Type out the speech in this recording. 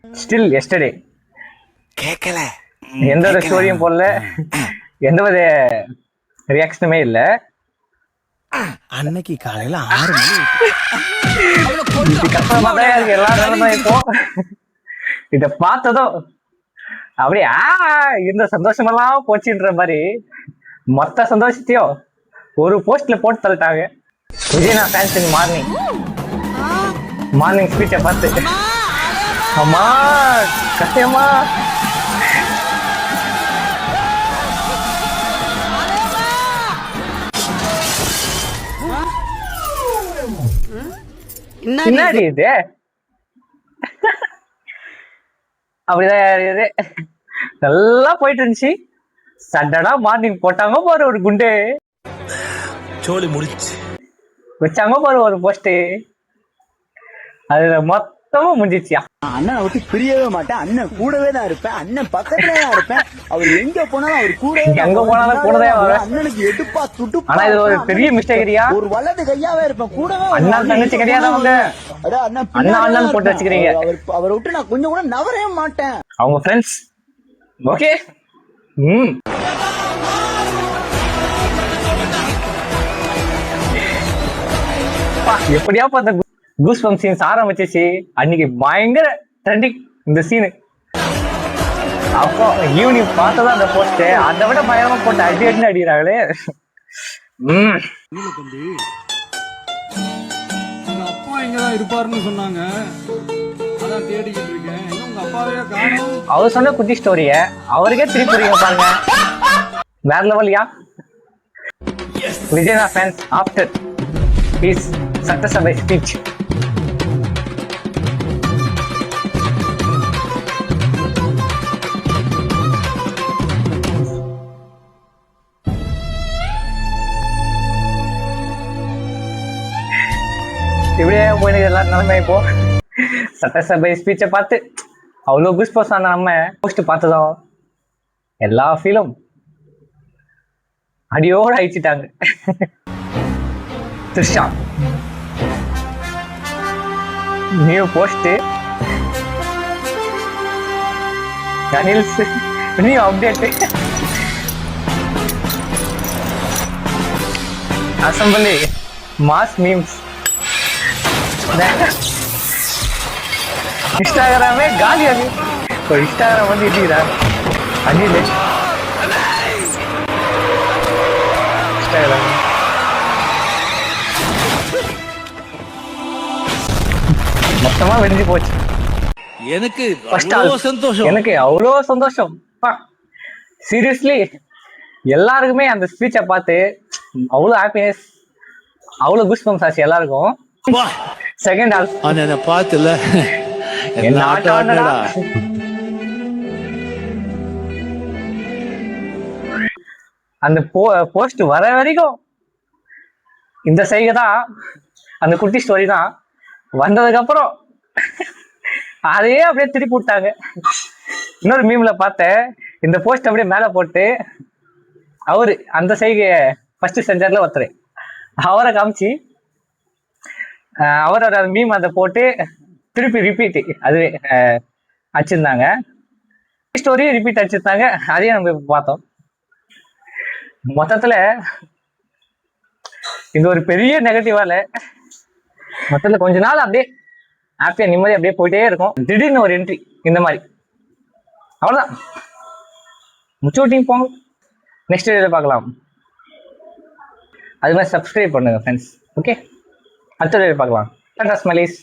Still yesterday கேட்கல, எந்த ஒரு ஸ்டோரியும் போடல, எந்த ஒரு ரியாக்ஷனுமே இல்லை. அன்னைக்கு காலையில 6 மணி இது கஷ்டமா தான் இருக்கு எல்லா நிலைமை. இப்போ இத பார்த்ததும் அப்படியே இந்த சந்தோஷமெல்லாம் போச்சுன்ற மாதிரி மொத்த சந்தோஷத்தையும் ஒரு போஸ்ட்ல போட்டு தள்ளிட்டாங்க. விஜயனா ஃபேன்ஸ் மார்னிங் ஸ்பீச்சை பார்த்து அம்மா கஷ்டமா என்னடி இது அப்படிதான் இது நல்லா போயிட்டு இருந்துச்சு. சடனா மார்னிங் போட்டாங்க பாரு ஒரு குண்டு, சோலி முடிச்சு வச்சாங்க பாரு ஒரு போஸ்ட், அதுல மொத்தமும் முடிஞ்சிச்சியா. அண்ணனை விட்டு பிரியவே மாட்டேன், அண்ணன் கூடவே தான் இருப்பேன், அண்ணன் பக்கத்துல தான் இருப்பேன், அவர் எங்க போனாலும் அவர் கூட எங்க போனாலும் கூடவே வருவேன். அண்ணனுக்கு எடுப்பா துட்டு. ஆனா இது ஒரு பெரிய மிஸ்டேக்ரியா, ஒரு வலது கையாவே இருப்பேன் கூடவே. அண்ணா தங்கச்சி கிடையாது அவங்க, அண்ணா அண்ணன் போட்டு வச்சுக்கிறீங்க. அவரை விட்டு நான் கொஞ்சம் கூட நவரவே மாட்டேன். அவங்க ஃப்ரெண்ட்ஸ் ஓகே. எப்படியா பார்த்த கூஸ் பம்ப் சீன்ஸ் ஆரம்பிச்சிச்சு. அன்னைக்கு பயங்கர ட்ரெண்டிங் இந்த சீனு. அப்போ ஈவினிங் பார்த்ததான் அந்த போஸ்ட், அதை விட பயங்கரமா போட்டு அடி அடின்னு அடிக்கிறாங்களே. அப்பா எங்கதான் இருப்பாருன்னு சொன்னாங்க, அதான் தேடிக்கிட்டு இருக்கேன். உங்க அப்பாவே காணோம். அவர் சொன்ன குட்டி ஸ்டோரிய அவருக்கே திருப்பி பாருங்க, வேற லெவல்யா. விஜயனா ஃபேன்ஸ் ஆஃப்டர் ஹிஸ் சட்டசபை ஸ்பீச். இப்படியே போயிட்டு எல்லாரும் நிலைமை. இப்போ சட்டசபை ஸ்பீச்சை பார்த்து அவ்வளோ குஸ்பஸ் ஆன நம்ம போஸ்ட் பார்த்ததும் எல்லா ஃபீலும் அடியோடு அழிச்சிட்டாங்க. Trisha new post, Anil's new update, assembly mass memes, இன்ஸ்டாகிராமே காலி. அது இன்ஸ்டாகிராம் வந்து இடிக்கிறா அனில் இன்ஸ்டாகிராம். மொத்தமா வெடிஞ்சு போச்சு. எனக்கு சந்தோஷம், எனக்கு அவ்வளோ சந்தோஷம். சீரியஸ்லி எல்லாருக்குமே அந்த ஸ்பீச்சை பார்த்து அவ்வளோ ஹாப்பினஸ், அவ்வளோ குஸ் பம்ப்ஸ் ஆச்சு எல்லாருக்கும். செகண்ட் ஆல் பாத்துல அந்த போஸ்ட் வர வரைக்கும் இந்த சைகை தான், அந்த குட்டி ஸ்டோரி தான். வந்ததுக்கு அப்புறம் அதையே அப்படியே திருப்பி விட்டாங்க. இன்னொரு மீம்ல பார்த்தேன், இந்த போஸ்ட் அப்படியே மேல போட்டு அவரு அந்த சைகை ஃபர்ஸ்ட் செஞ்சார்ல ஒருத்தர், அவரை காமிச்சு அவரோட மீம் அதை போட்டு திருப்பி ரிப்பீட் அதுவே அடிச்சிருந்தாங்க. ஸ்டோரியும் ரிப்பீட் அடிச்சிருந்தாங்க. அதையும் நம்ம பார்த்தோம். மொத்தத்துல இது ஒரு பெரிய நெகட்டிவால மொத்தத்துல கொஞ்ச நாள் அப்படியே ஹாப்பியா நிம்மதி அப்படியே போயிட்டே இருக்கும். திடீர்னு ஒரு என்ட்ரி இந்த மாதிரி, அவ்வளவுதான். முச்சு விட்டிங்க போங்க. நெக்ஸ்ட் வீடியோல பார்க்கலாம். அது மாதிரி சப்ஸ்கிரைப் பண்ணுங்க ஃப்ரெண்ட்ஸ். ஓகே, அடுத்த வீடியோ பார்க்கலாம். டாடா ஸ்மைலீஸ்.